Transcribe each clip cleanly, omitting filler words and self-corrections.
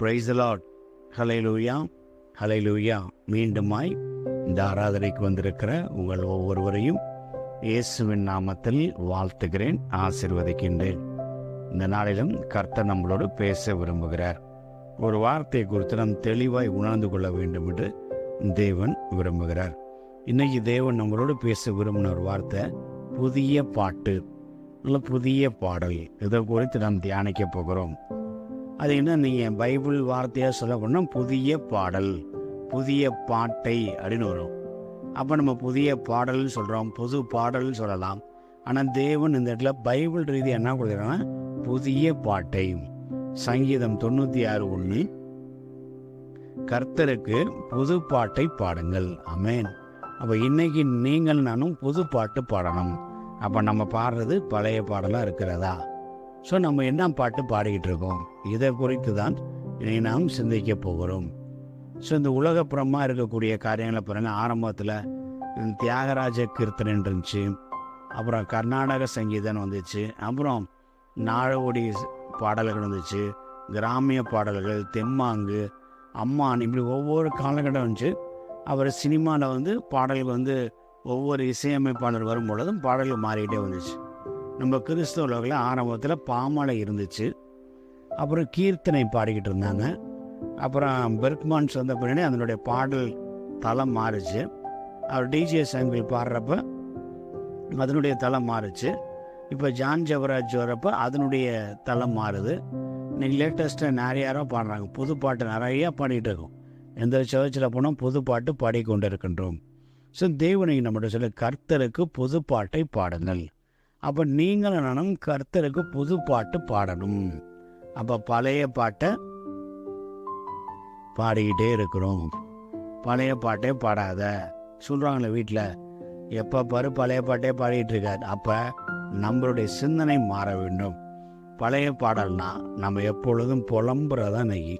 Praise the Lord. ஹல்லேலூயா, ஹல்லேலூயா. மீண்டுமாய் இந்த ஆராதனைக்கு வந்திருக்கிற உங்கள் ஒவ்வொருவரையும் இயேசுவின் நாமத்தில் வாழ்த்துகிறேன், ஆசீர்வதிக்கின்றேன். இந்த நாளிலும் கர்த்தர் நம்மளோடு பேச விரும்புகிறார். ஒரு வார்த்தையை குறித்து நாம் தெளிவாய் உணர்ந்து கொள்ள வேண்டும் என்று தேவன் விரும்புகிறார். இன்னைக்கு தேவன் நம்மளோடு பேச விரும்பின ஒரு வார்த்தை புதிய பாட்டு, இல்லை புதிய பாடல். இதை குறித்து நாம் தியானிக்க போகிறோம். அது என்ன, நீங்கள் பைபிள் வார்த்தையாக சொல்ல போனால் புதிய பாடல், புதிய பாட்டை அப்படின்னு வரும். அப்போ நம்ம புதிய பாடல்னு சொல்கிறோம், புது பாடல்னு சொல்லலாம். ஆனால் தேவன் இந்த இடத்துல பைபிள் ரீதி என்ன கொடுக்குறாங்கன்னா புதிய பாட்டை. சங்கீதம் 96:1, கர்த்தருக்கு புது பாட்டை பாடுங்கள். ஆமென். அப்போ இன்னைக்கு நீங்கள் நானும் புது பாட்டு பாடணும். அப்போ நம்ம பாடுறது பழைய பாடலாக இருக்கிறதா? ஸோ நம்ம என்ன பாட்டு பாடிக்கிட்டு இருக்கோம், இதை குறித்து தான் இனி நாம் சிந்திக்க போகிறோம். ஸோ இந்த உலகப்புறமாக இருக்கக்கூடிய காரியங்களை பாருங்கள். ஆரம்பத்தில் தியாகராஜ கீர்த்தனை இருந்துச்சு, அப்புறம் கர்நாடக சங்கீதம் வந்துச்சு, அப்புறம் நாடோடி பாடல்கள் வந்துச்சு, கிராமிய பாடல்கள், தெம்மாங்கு, அம்மான், இப்படி ஒவ்வொரு காலகட்டம் வந்துச்சு. அவர் சினிமாவில் பாடல்கள் ஒவ்வொரு இசையமைப்பாளர் வரும்பொழுதும் பாடல்கள் மாறிக்கிட்டே வந்துச்சு. நம்ம கிறிஸ்தவ உலகில் ஆரம்பத்தில் பாமாலை இருந்துச்சு, அப்புறம் கீர்த்தனை பாடிக்கிட்டு இருந்தாங்க. அப்புறம் பெர்க்மான்ஸ் வந்த பின்னாடி அதனுடைய பாடல் தளம் மாறுச்சு. அவர் டிஜே சங்கில் பாடுறப்ப அதனுடைய தளம் மாறுச்சு. இப்போ ஜான் ஜெபராஜ் வரப்போ அதனுடைய தளம் மாறுது. இன்னைக்கு லேட்டஸ்ட்டாக நிறையாரோ பாடுறாங்க, புது பாட்டு நிறையா பாடிக்கிட்டு இருக்கோம். எந்த சர்ச்சில் போனால் புது பாட்டு பாடிக்கொண்டு இருக்கின்றோம். ஸோ தேவனை நம்மகிட்ட சொல்ல, கர்த்தருக்கு புது பாட்டை பாடுங்கள். அப்போ நீங்களும் நானும் கர்த்தருக்கு புது பாட்டு பாடணும். அப்போ பழைய பாட்டை பாடிக்கிட்டே இருக்கிறோம். பழைய பாட்டே பாடாத சொல்கிறாங்களே வீட்டில், எப்போ பாரு பழைய பாட்டே பாடிக்கிட்டு இருக்காது. அப்போ நம்மளுடைய சிந்தனை மாற வேண்டும். பழைய பாடல்னா நம்ம எப்பொழுதும் புலம்புறதான். இன்னைக்கு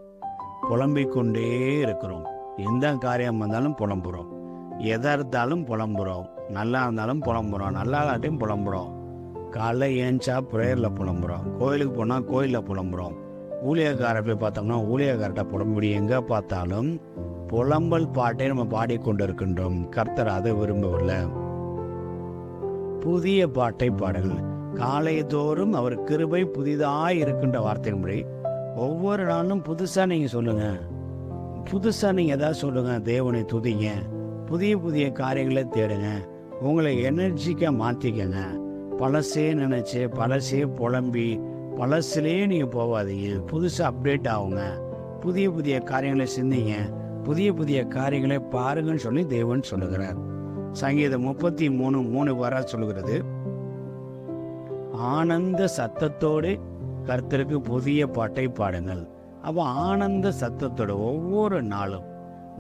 புலம்பிக்கொண்டே இருக்கிறோம். எந்த காரியம் வந்தாலும் புலம்புறோம், எதாக இருந்தாலும் புலம்புறோம், நல்லா இருந்தாலும் புலம்புறோம், நல்லா இல்லாட்டியும் புலம்புறோம். காலைல ஏஞ்சா ப்ரேயரில் புலம்புறோம், கோயிலுக்கு போனால் கோயிலில் புலம்புறோம், ஊழியக்காரை போய் பார்த்தோம்னா ஊழியக்கார்ட்ட புலம்புடி. எங்கே பார்த்தாலும் புலம்பல் பாட்டை நம்ம பாடிக்கொண்டு இருக்கின்றோம். கர்த்தர் அதை விரும்பவில்லை. புதிய பாட்டை பாடுங்கள். காலை தோறும் அவர் கிருபை புதிதாக இருக்கின்ற வார்த்தையின்படி ஒவ்வொரு நாளும் புதுசாக நீங்கள் சொல்லுங்கள், புதுசாக நீங்கள் எதாவது சொல்லுங்கள், தேவனை துதிங்க, புதிய புதிய காரியங்களை தேடுங்க, உங்களை எனர்ஜிக்காக மாற்றிக்கங்க. பழசே நினச்சி பழசே புலம்பி பழசுலே நீங்கள் போகாதீங்க. புதுசாக அப்டேட் ஆகுங்க, புதிய புதிய காரியங்களை சிந்திங்க, புதிய புதிய காரியங்களை பாருங்கன்னு சொல்லி தேவன் சொல்லுகிறார். சங்கீதம் 33:3 வர சொல்லுகிறது, ஆனந்த சத்தத்தோடு கர்த்தருக்கு புதிய பாட்டை பாடுங்கள். அப்போ ஆனந்த சத்தத்தோடு ஒவ்வொரு நாளும்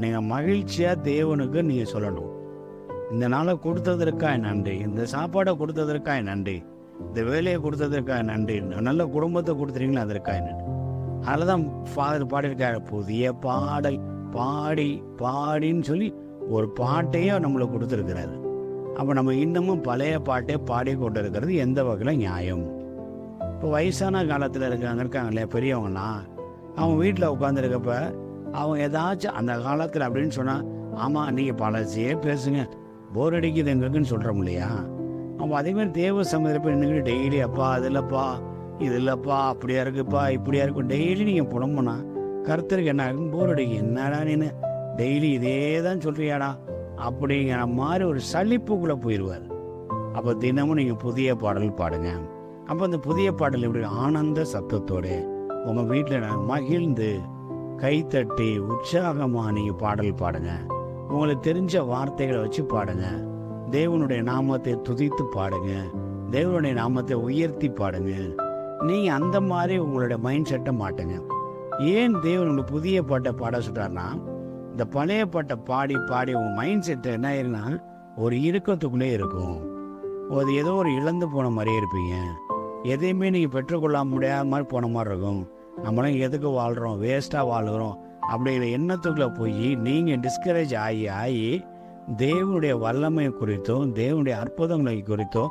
நீங்கள் மகிழ்ச்சியாக தேவனுக்கு நீங்கள் சொல்லணும். இந்த நாளை கொடுத்ததற்காக நன்றி, இந்த சாப்பாடை கொடுத்ததற்காக நன்றி, இந்த வேலையை கொடுத்ததற்காக நன்றி, நல்ல குடும்பத்தை கொடுத்துறீங்களா அதற்காக நன்றி. அதில் தான் ஃபாதர் பாடியிருக்காரு, புதிய பாடல் பாடி பாடின்னு சொல்லி ஒரு பாட்டையே நம்மளுக்கு கொடுத்துருக்கிறாரு. அப்போ நம்ம இன்னமும் பழைய பாட்டை பாடி கொண்டு இருக்கிறது எந்த வகையில் நியாயம்? இப்போ வயசான காலத்தில் இருக்காங்களே பெரியவங்கன்னா, அவங்க வீட்டில் உட்காந்துருக்கப்ப அவங்க ஏதாச்சும் அந்த காலத்தில் அப்படின்னு சொன்னால், ஆமாம் நீங்கள் பழசையே பேசுங்க, போர் அடிக்குது எங்களுக்குன்னு சொல்கிறோம் இல்லையா? அப்போ அதேமாதிரி தேவ சமயத்தில் போய் நின்று டெய்லி அப்பா அது இல்லைப்பா இது இல்லைப்பா அப்படியா இருக்குப்பா இப்படியா இருக்கும் டெய்லி நீங்கள் புலம்புனா கர்த்தருக்கு என்ன ஆகும்? போர் அடிக்கும். என்னடா நீனு டெய்லி இதே தான் சொல்கிறியாடா அப்படிங்கிற மாதிரி ஒரு சலிப்புக்குள்ளே போயிடுவார். அப்போ தினமும் நீங்கள் புதிய பாடல் பாடுங்க. அப்போ அந்த புதிய பாடல் எப்படி ஆனந்த சத்தத்தோடு உங்கள் வீட்டில் மகிழ்ந்து கைத்தட்டி உற்சாகமாக நீங்கள் பாடல் பாடுங்க. உங்களுக்கு தெரிஞ்ச வார்த்தைகளை வச்சு பாடுங்க. தேவனுடைய நாமத்தை துதித்து பாடுங்க, தேவனுடைய நாமத்தை உயர்த்தி பாடுங்க. நீங்கள் அந்த மாதிரி உங்களுடைய மைண்ட் செட்டை மாட்டுங்க. ஏன் தேவன் உங்களுக்கு புதிய பாட்டை பாட சொல்கிறாருன்னா, இந்த பழைய பாட்டை பாடி பாடி உங்கள் மைண்ட் செட்டை என்ன ஆயிருன்னா ஒரு இறுக்கத்துக்குள்ளே இருக்கும். அது ஏதோ ஒரு இழந்து போன மாதிரியே இருப்பீங்க. எதையுமே நீங்கள் பெற்றுக்கொள்ள முடியாத மாதிரி போன மாதிரி இருக்கும். நம்மளாம் எதுக்கு வாழ்கிறோம், வேஸ்ட்டாக வாழ்கிறோம் அப்படிங்கிற எண்ணத்துக்குள்ளே போய் நீங்கள் டிஸ்கரேஜ் ஆகி ஆகி தேவனுடைய வல்லமை குறித்தோ, தேவனுடைய அற்புதங்களை குறித்தோ,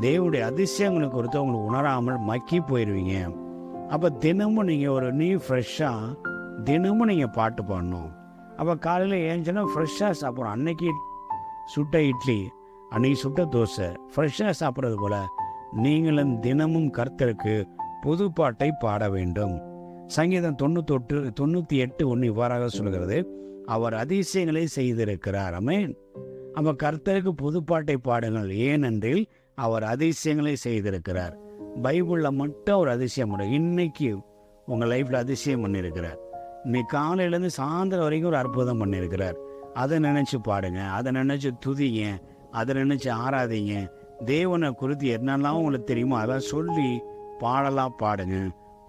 தேவனுடைய அதிசயங்களை குறித்தோ உங்களுக்கு உணராமல் மக்கி போயிடுவீங்க. அப்போ தினமும் நீங்கள் ஒரு நியூ ஃப்ரெஷ்ஷாக தினமும் நீங்கள் பாட்டு பாடணும். அப்போ காலையில் ஏஞ்சினா ஃப்ரெஷ்ஷாக சாப்பிட்றோம். அன்னைக்கு சுட்ட இட்லி, அன்னைக்கு சுட்ட தோசை ஃப்ரெஷ்ஷாக சாப்பிட்றது போல் நீங்களும் தினமும் கர்த்தருக்கு புது பாட்டை பாட வேண்டும். சங்கீதம் 98:1 இவ்வாறாக சொல்கிறது, அவர் அதிசயங்களை செய்திருக்கிறார். ஆமென். அப்போ கர்த்தருக்கு புதுப்பாட்டை பாடுங்கள், ஏனென்றில் அவர் அதிசயங்களை செய்திருக்கிறார். பைபிளில் மட்டும் ஒரு அதிசயம் முடியும். இன்னைக்கு உங்கள் லைஃப்பில் அதிசயம் பண்ணியிருக்கிறார். இன்னைக்கு காலையிலேருந்து சாயந்தரம் வரைக்கும் ஒரு அற்புதம் பண்ணியிருக்கிறார். அதை நினச்சி பாடுங்க, அதை நினச்சி துதிங்க, அதை நினச்சி ஆராதிங்க. தேவனை குறித்து என்னெல்லாம் உங்களுக்கு தெரியுமோ அதெல்லாம் சொல்லி பாடலாம் பாடுங்க.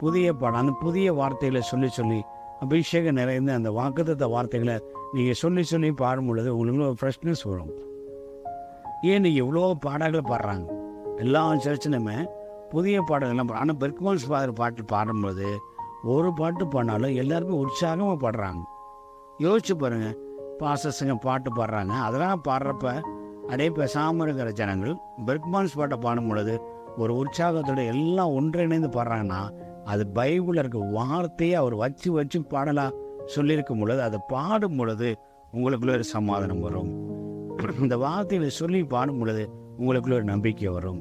புதிய பாடம், அந்த புதிய வார்த்தைகளை சொல்லி சொல்லி அபிஷேகம் நிறைந்த அந்த வாக்குத்தத்த வார்த்தைகளை நீங்கள் சொல்லி சொல்லி பாடும் பொழுது உங்களுக்கு ஒரு ஃப்ரெஷ்னஸ் வரும். ஏன் நீங்கள் எவ்வளோ பாடல்களை பாடுறாங்க, எல்லா சர்ச்சிலுமே புதிய பாடல்கள்லாம் ஆனால் பெர்க்மான்ஸ் ஃபாதர் பாட்டு பாடும்போது ஒரு பாட்டு பாடினாலும் எல்லாருக்கும் உற்சாகமாக பாடுறாங்க. யோசிச்சு பாருங்கள், பாசஸுங்க பாட்டு பாடுறாங்க, அதெல்லாம் பாடுறப்ப அப்படியே பேசாமல் இருக்கிற ஜனங்கள் பெர்க்மான்ஸ் பாட்டை பாடும் பொழுது ஒரு உற்சாகத்தோட எல்லாம் ஒன்றிணைந்து பாடுறாங்கன்னா அது பைபிளில் இருக்க வார்த்தையை அவர் வச்சு வச்சு பாடலாம் சொல்லியிருக்கும் பொழுது அதை பாடும் பொழுது உங்களுக்குள்ள ஒரு சமாதானம் வரும். இந்த வார்த்தைகளை சொல்லி பாடும் பொழுது உங்களுக்குள்ள ஒரு நம்பிக்கை வரும்.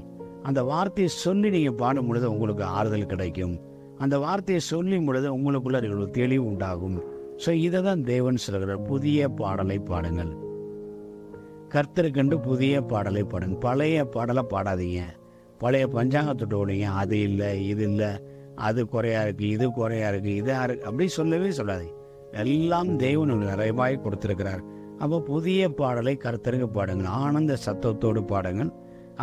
அந்த வார்த்தையை சொல்லி நீங்கள் பாடும் பொழுது உங்களுக்கு ஆறுதல் கிடைக்கும். அந்த வார்த்தையை சொல்லும் பொழுது உங்களுக்குள்ள ஒரு தெளிவு உண்டாகும். ஸோ இதை தான் தேவன் சொல்கிறார், புதிய பாடலை பாடுங்கள். கர்த்தருக்கென்று புதிய பாடலை பாடுங்க. பழைய பாடலை பாடாதீங்க. பழைய பஞ்சாங்கத்தோட ஓடுங்க, அது இல்லை இது இல்லை, அது குறையா இருக்குது, இது குறையா இருக்குது, இதாக இருக்குது அப்படி சொல்லவே சொல்லாதீங்க. எல்லாம் தேவன் நிறைவாய் கொடுத்துருக்கிறார். அப்போ புதிய பாடலை கர்த்தருக்கு பாடுங்கள், ஆனந்த சத்தத்தோடு பாடுங்கள்.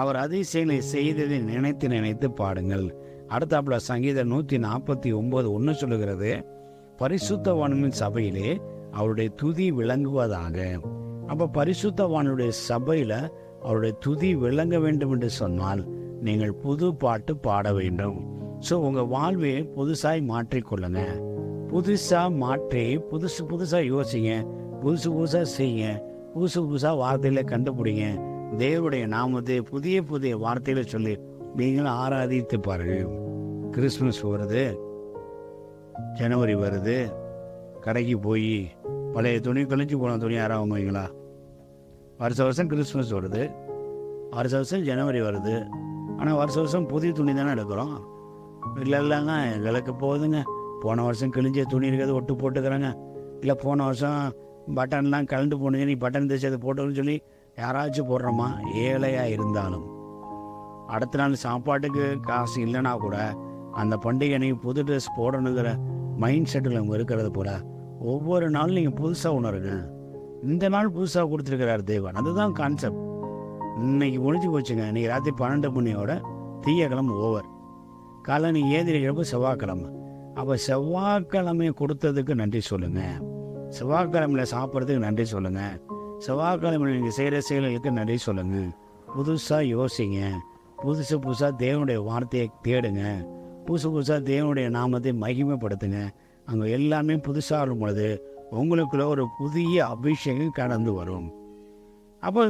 அவர் அதிசயங்களை செய்ததை நினைத்து நினைத்து பாடுங்கள். அடுத்தாப்புல சங்கீதம் 149:1 சொல்லுகிறது, பரிசுத்தவான்களின் சபையிலே அவருடைய துதி விளங்குவதாக. அப்போ பரிசுத்தவானுடைய சபையில் அவருடைய துதி விளங்க வேண்டும் என்று சொன்னால் நீங்கள் புது பாட்டு பாட வேண்டும். ஸோ உங்கள் வாழ்வை புதுசாய் மாற்றிக்கொள்ளுங்க. புதுசாக மாற்றி புதுசாக யோசிங்க, புதுசாக செய்யுங்க, புதுசாக வார்த்தைகளை கண்டுபிடிங்க. தேவனுடைய நாமத்தை புதிய புதிய வார்த்தைகளை சொல்லி நீங்களும் ஆராதித்து பாருங்க. கிறிஸ்மஸ் வருது, ஜனவரி வருது, கடைக்கு போய் பழைய துணி கழிஞ்சு போன துணி யாராவது வாங்குவீங்களா? வருஷம் கிறிஸ்மஸ் வருது, வருஷம் ஜனவரி வருது, ஆனால் வருஷம் புதிய துணி தானே எடுக்கிறோம். இல்லைங்க எங்களுக்கு போகுதுங்க, போன வருஷம் கிழிஞ்ச துணி இருக்கிறது ஒட்டு போட்டுக்கிறாங்க, இல்லை போன வருஷம் பட்டன்லாம் கலந்து போனீங்க நீ பட்டன் தைச்சது போட்டோன்னு சொல்லி யாராச்சும் போடுறோமா? ஏழையாக இருந்தாலும் அடுத்த நாள் சாப்பாட்டுக்கு காசு இல்லைன்னா கூட அந்த பண்டிகை நீங்கள் புது ட்ரெஸ் போடணுங்கிற மைண்ட் செட்டில் அவங்க இருக்கிறது போல் ஒவ்வொரு நாளும் நீங்கள் புதுசாக உணருங்க. இந்த நாள் புதுசாக கொடுத்துருக்கிறார் தேவன், அதுதான் கான்செப்ட். இன்னைக்கு முடிஞ்சு போச்சுங்க. இன்றைக்கி ராத்திரி 12 மணியோட திங்கக்கிழமை ஓவர். காலை நீங்கள் ஏந்திரிக்கிறப்ப செவ்வாய்க்கிழமை. அப்போ செவ்வாய்க்கிழமையை கொடுத்ததுக்கு நன்றி சொல்லுங்கள். செவ்வாய்க்கிழமையில் சாப்பிட்றதுக்கு நன்றி சொல்லுங்கள். செவ்வாய்க்கிழமையில் நீங்கள் செய்கிற செயல்களுக்கு நன்றி சொல்லுங்கள். புதுசாக யோசிங்க, புதுசாக தேவனுடைய வார்த்தையை தேடுங்க, புதுசாக தேவனுடைய நாமத்தை மகிமைப்படுத்துங்க. அங்கே எல்லாமே புதுசாக இருக்கும் பொழுது உங்களுக்குள்ள ஒரு புதிய அபிஷேகம் கடந்து வரும். அப்போ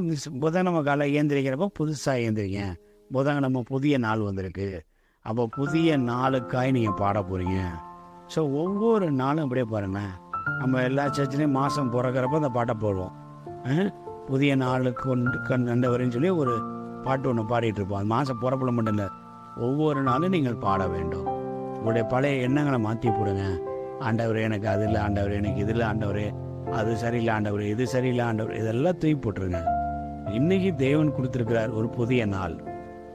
புதன்கிழமை காலை ஏந்திரிக்கிறப்போ புதுசாக ஏந்திரிங்க. புதன்கிழமை புதிய நாள் வந்திருக்கு, அப்போ புதிய நாளுக்காய் நீங்கள் பாட போகிறீங்க. ஸோ ஒவ்வொரு நாளும் அப்படியே பாருங்கள். நம்ம எல்லா சர்ச்சிலையும் மாதம் பிறக்கிறப்ப அந்த பாட்டை போடுவோம். புதிய நாளுக்கு நண்டவரின்னு சொல்லி ஒரு பாட்டு ஒன்று பாடிட்டு இருப்போம். அது மாதம் பிறப்பில் மட்டும் இல்லை, ஒவ்வொரு நாளும் நீங்கள் பாட வேண்டும். உங்களுடைய பழைய எண்ணங்களை மாற்றி போடுங்க. ஆண்டவர் எனக்கு அது இல்லை, ஆண்டவர் எனக்கு இது இல்லை, ஆண்டவர் அது சரியில்லை, ஆண்டவர் இது சரியில்லை, ஆண்டவர் இதெல்லாம் தூக்கி போட்டுருங்க. இன்னைக்கு தேவன் கொடுத்துருக்கிறார் ஒரு புதிய நாள்,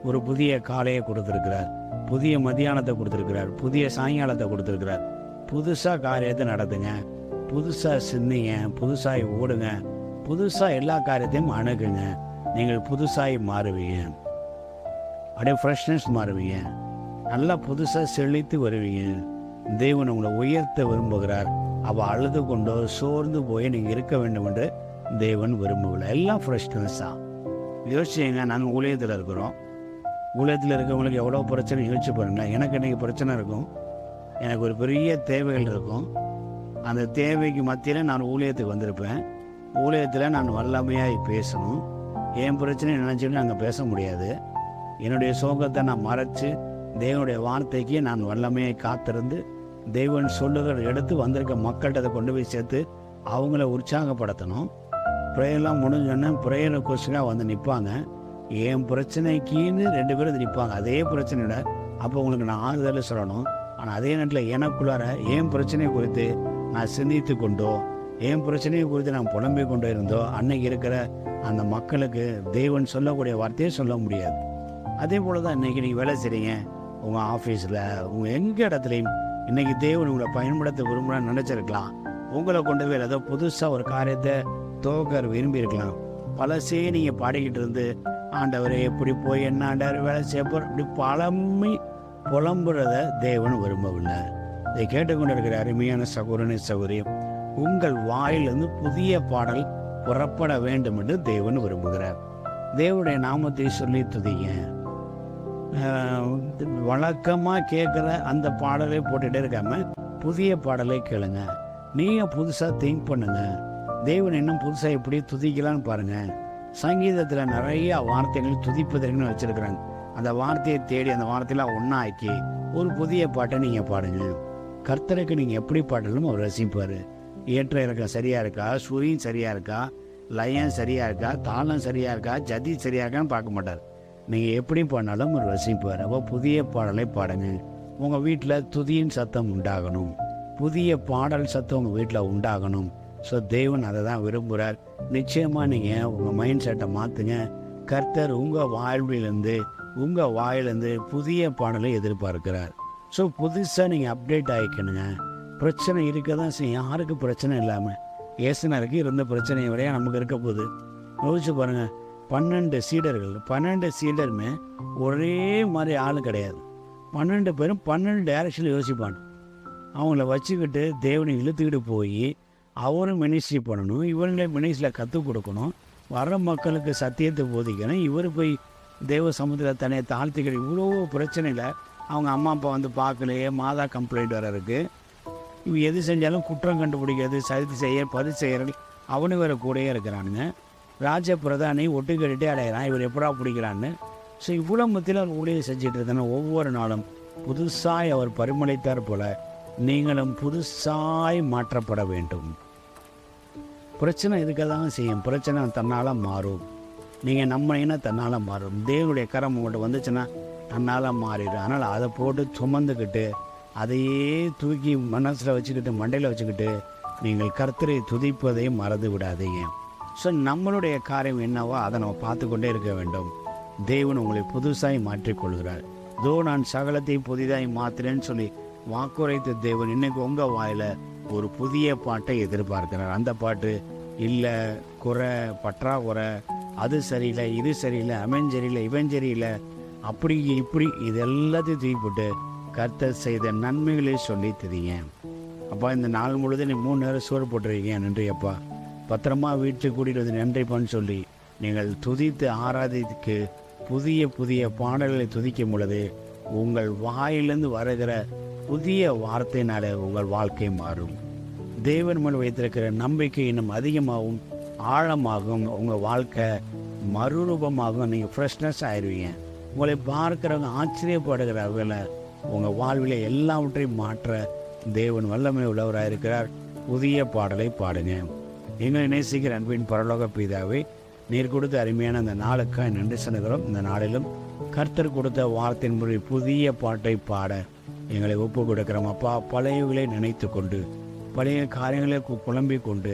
ஒரு புதிய காலையை கொடுத்துருக்கிறார், புதிய மதியானத்தை கொடுத்துருக்கிறார், புதிய சாயங்காலத்தை கொடுத்துருக்கிறார். புதுசாக காரியத்தை நடத்துங்க, புதுசாக சிந்திங்க, புதுசாக ஓடுங்க, புதுசாக எல்லா காரியத்தையும் அணுகுங்க. நீங்கள் புதுசாக மாறுவீங்க, அப்படியே ஃப்ரெஷ்னஸ் மாறுவீங்க, நல்லா புதுசாக செழித்து வருவீங்க. தேவன் உங்களை உயர்த்த விரும்புகிறார். அவள் அழுது கொண்டோ சோர்ந்து போய் நீங்கள் இருக்க வேண்டும் என்று தேவன் விரும்பவில்லை. எல்லாம் ஃப்ரெஷ்னஸ்ஸாக யோசிச்சுங்க. நாங்கள் ஊழியத்தில் இருக்கிறோம், ஊழியத்தில் இருக்கிறவங்களுக்கு எவ்வளோ பிரச்சனை யோசிச்சு பாருங்களேன். எனக்கு இன்றைக்கி பிரச்சனை இருக்கும், எனக்கு ஒரு பெரிய தேவைகள் இருக்கும். அந்த தேவைக்கு மத்தியில் நான் ஊழியத்துக்கு வந்திருப்பேன். ஊழியத்தில் நான் வல்லமையாக பேசணும். என் பிரச்சனையை நினச்சிட்டு நாங்கள் பேச முடியாது. என்னுடைய சோகத்தை நான் மறைச்சு தேவனுடைய வார்த்தைக்கு நான் வல்லமையை காத்திருந்து தேவன் சொல்லுகிற எடுத்து வந்திருக்க மக்கள்கிட்ட அதை கொண்டு போய் சேர்த்து அவங்கள உற்சாகப்படுத்தணும். ப்ரேயர்லாம் முடிஞ்சோடனே ப்ரேயர் கொஸ்டினாக வந்து நிற்பாங்க. என் பிரச்சனைக்குன்னு 2 பேரும் வந்து நிற்பாங்க. அதே பிரச்சனையோட அப்போ உங்களுக்கு நான் ஆறுதல் சொல்லணும். ஆனால் அதே நேரத்தில் எனக்குள்ளார என் பிரச்சனை குறித்து நான் சிந்தித்து கொண்டோ, என் பிரச்சனையை குறித்து நான் புலம்பிக் கொண்டோ இருந்தோ அன்னைக்கு இருக்கிற அந்த மக்களுக்கு தேவன் சொல்லக்கூடிய வார்த்தையே சொல்ல முடியாது. அதே போல் தான் இன்றைக்கி நீங்கள் வேலை செய்கிறீங்க, உங்கள் ஆஃபீஸில், உங்கள் எங்கள் இடத்துலையும் இன்றைக்கி தேவன் உங்களை பயன்படுத்த விரும்புகிறான்னு நினச்சிருக்கலாம். உங்களை கொண்டு போய் ஏதோ புதுசாக ஒரு காரியத்தை துவக்க விரும்பியிருக்கலாம். பழசே நீங்கள் பாடிக்கிட்டு இருந்து ஆண்டவரை எப்படி போய் என்ன ஆண்டவர் வேலை செய்யப்போ இப்படி பழமை புலம்புறத தேவன் விரும்பவில்லை. இதை கேட்டுக்கொண்டு இருக்கிற அருமையான சகோதரனை சகோதரியும் உங்கள் வாயிலிருந்து புதிய பாடல் புறப்பட வேண்டும் என்று தேவன் விரும்புகிறார். தேவனுடைய நாமத்தை சொல்லி துதிங்க. வழக்கமாக கேட்குற அந்த பாடலை போட்டுகிட்டே இருக்காம புதிய பாடலை கேளுங்க. நீங்கள் புதுசாக திங்க் பண்ணுங்க. தேவன் இன்னும் புதுசாக எப்படி துதிக்கலான்னு பாருங்கள். சங்கீதத்தில் நிறைய வார்த்தைகள் துதிப்பதற்குன்னு வச்சுருக்குறாங்க. அந்த வார்த்தையை தேடி அந்த வார்த்தையெல்லாம் ஒன்றாக்கி ஒரு புதிய பாட்டை நீங்கள் பாடுங்க. கர்த்தருக்கு நீங்கள் எப்படி பாடலும் அவர் ரசிப்பார். ஏற்ற இறக்கம் சரியாக இருக்கா, சுரியும் சரியாக இருக்கா, லயம் சரியாக இருக்கா, தாளம் சரியாக இருக்கா, ஜதி சரியாக இருக்கான்னு பார்க்க மாட்டார். நீங்கள் எப்படி பாடினாலும் அவர் ரசிப்பார். அப்போ புதிய பாடலை பாடுங்க. உங்கள் வீட்டில் துதியின் சத்தம் உண்டாகணும், புதிய பாடல் சத்தம் உங்கள் வீட்டில் உண்டாகணும். ஸோ தேவன் அதை தான் விரும்புகிறார். நிச்சயமாக நீங்கள் உங்கள் மைண்ட் செட்டை மாற்றுங்க. கர்த்தர் உங்கள் வாயிலிருந்து புதிய பாடலை எதிர்பார்க்கிறார். ஸோ புதுசாக நீங்கள் அப்டேட் ஆகிக்கணுங்க. பிரச்சனை இருக்க தான் செய்யும். யாருக்கு பிரச்சனை இல்லாமல் ஏசுனருக்கு இருந்த பிரச்சனையை வரையா நமக்கு இருக்க போகுது. யோசிச்சு பாருங்கள். 12 சீடருமே ஒரே மாதிரி ஆள் கிடையாது. 12 பேரும் 12 டைரக்ஷனில் யோசிப்பாங்க. அவங்கள வச்சுக்கிட்டு தேவனை இழுத்துக்கிட்டு போய் அவரும் மினிஸ்ட்ரி பண்ணணும், இவங்களே மினிஸ்ட்ரியில் கற்றுக் கொடுக்கணும், வர மக்களுக்கு சத்தியத்தை போதிக்கணும். இவர் போய் தேவ சமுத்திரத்தை தனியை தாழ்த்திக்கிட்டு இவ்வளோ பிரச்சனையில் அவங்க அம்மா அப்பா வந்து பார்க்கலையே, மாதா கம்ப்ளைண்ட் வர இருக்குது. இவங்க எது செஞ்சாலும் குற்றம் கண்டுபிடிக்கிறது, சதி செய்ய பதி செய்கிறது, அவனு வேறு கூடயே இருக்கிறானுங்க. ராஜ பிரதானி ஒட்டு கட்டிகிட்டே அடையிறான், இவர் எப்படா பிடிக்கிறான்னு. ஸோ இவ்வளோ மத்தியில் அவர் ஊழியர் செஞ்சுட்டு இருந்தானே ஒவ்வொரு நாளும் புதுசாய் அவர் பரிமளித்தார் போல நீங்களும் புதுசாய் மாற்றப்பட வேண்டும். பிரச்சனை இருக்க தான் செய்யும். பிரச்சனை தன்னால் மாறும். நீங்கள் நம்பினீங்கன்னா தன்னால் மாறும். தேவனுடைய கரம் உங்கள்கிட்ட வந்துச்சுன்னா தன்னால் மாறிடும். அதனால் அதை போட்டு சுமந்துக்கிட்டு அதையே தூக்கி மனசில் வச்சுக்கிட்டு மண்டையில் வச்சுக்கிட்டு நீங்கள் கர்த்தரை துதிப்பதை மறந்து விடாதீங்க. ஸோ நம்மளுடைய காரியம் என்னவோ அதை நம்ம பார்த்து கொண்டே இருக்க வேண்டும். தேவன் உங்களை புதுசாய் மாற்றிக்கொள்கிறார். தோ நான் சகலத்தையும் புதிதாய் மாத்திரேன்னு சொல்லி வாக்குரைத்த தேவன் இன்னைக்கு உங்கள் வாயில் ஒரு புதிய பாட்டை எதிர்பார்க்கிறார். அந்த பாட்டு இல்லை, குறை, பற்றாக்குறை, அது சரியில்லை, இது சரியில்லை, அவன் சரியில்லை, இவன் சரியில்லை, அப்படி இப்படி இது எல்லாத்தையும் தூக்கிப்பட்டு கர்த்தர் செய்த நன்மைகளே சொல்லி தெரியுங்க. அப்பா இந்த நாள் முழுவதும் நீ 3 நேரம் சோறு போட்டுருக்கீங்க, நன்றி அப்பா. பத்திரமா வீட்டுக்கு கூட்டிகிட்டு வந்து நன்றிப்பான்னு சொல்லி நீங்கள் துதித்து ஆராதிக்கு புதிய பாடல்களை துதிக்கும் பொழுது உங்கள் வாயிலிருந்து வருகிற புதிய வார்த்தையினால உங்கள் வாழ்க்கை மாறும். தேவன் மேல் வைத்திருக்கிற நம்பிக்கை இன்னும் அதிகமாகவும் ஆழமாகவும் உங்கள் வாழ்க்கை மறுரூபமாகவும் நீங்கள் ஃப்ரெஷ்னஸ் ஆயிடுவீங்க. உங்களை பார்க்குறவங்க ஆச்சரியப்படுகிற வகையில் உங்கள் வாழ்வில் எல்லாவற்றையும் மாற்ற தேவன் வல்லமை உள்ளவராக இருக்கிறார். புதிய பாடலை பாடுங்க. எங்களை நேசிக்கிற அன்பின் பரலோக பிதாவே, நீர் கொடுத்த அருமையான அந்த நாளுக்காக நன்றி சொல்லுகிறோம். இந்த நாளிலும் கர்த்தர் கொடுத்த வார்த்தையின்படி புதிய பாட்டை பாட எங்களை ஒப்பு கொடுக்கிறோம் அப்பா. பழையவர்களை நினைத்து கொண்டு பழைய காரியங்களை புலம்பிக் கொண்டு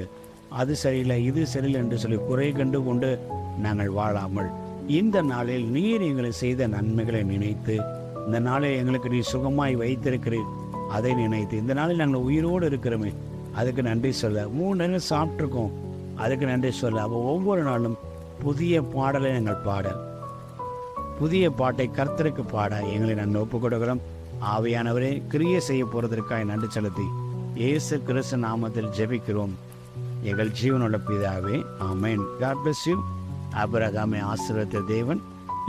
அது சரியில்லை இது சரியில்லை என்று சொல்லி குறை கண்டு கொண்டு நாங்கள் வாழாமல் இந்த நாளில் நீர் எங்களை செய்த நன்மைகளை நினைத்து, இந்த நாளில் எங்களுக்கு நீ சுகமாய் வைத்திருக்கிறீர் அதை நினைத்து, இந்த நாளில் நாங்கள் உயிரோடு இருக்கிறோமே அதுக்கு நன்றி சொல்ல, 3 நேரம் சாப்பிட்ருக்கோம் அதுக்கு நன்றி சொல்ல. அப்போ ஒவ்வொரு நாளும் புதிய பாடலை நாங்கள் பாட, புதிய பாட்டை கர்த்தருக்கு பாட எங்களை நாங்கள் ஒப்புக் கொடுக்கிறோம். ஆவியானவரே கிரியை செய்ய போகிறதற்காக நன்றி செலுத்தி இயேசு கிறிஸ்து நாமத்தில் ஜெபிக்கிறோம் எங்கள் ஜீவனுள்ள பிதாவே, ஆமென். God bless you. ஆபிரகாமை ஆசீர்வதித்த தேவன்,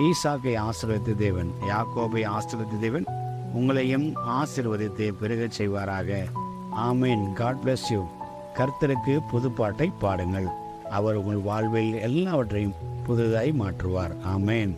ஈசாக்கை ஆசீர்வதித்த தேவன், யாக்கோபை ஆசீர்வதித்த தேவன் உங்களையும் ஆசீர்வதித்து பெருகச் செய்வாராக. ஆமென். God bless you. கர்த்தருக்கு புதுப்பாட்டை பாடுங்கள். அவர் உங்கள் வாழ்வில் எல்லாவற்றையும் புதுதாய் மாற்றுவார். ஆமென்.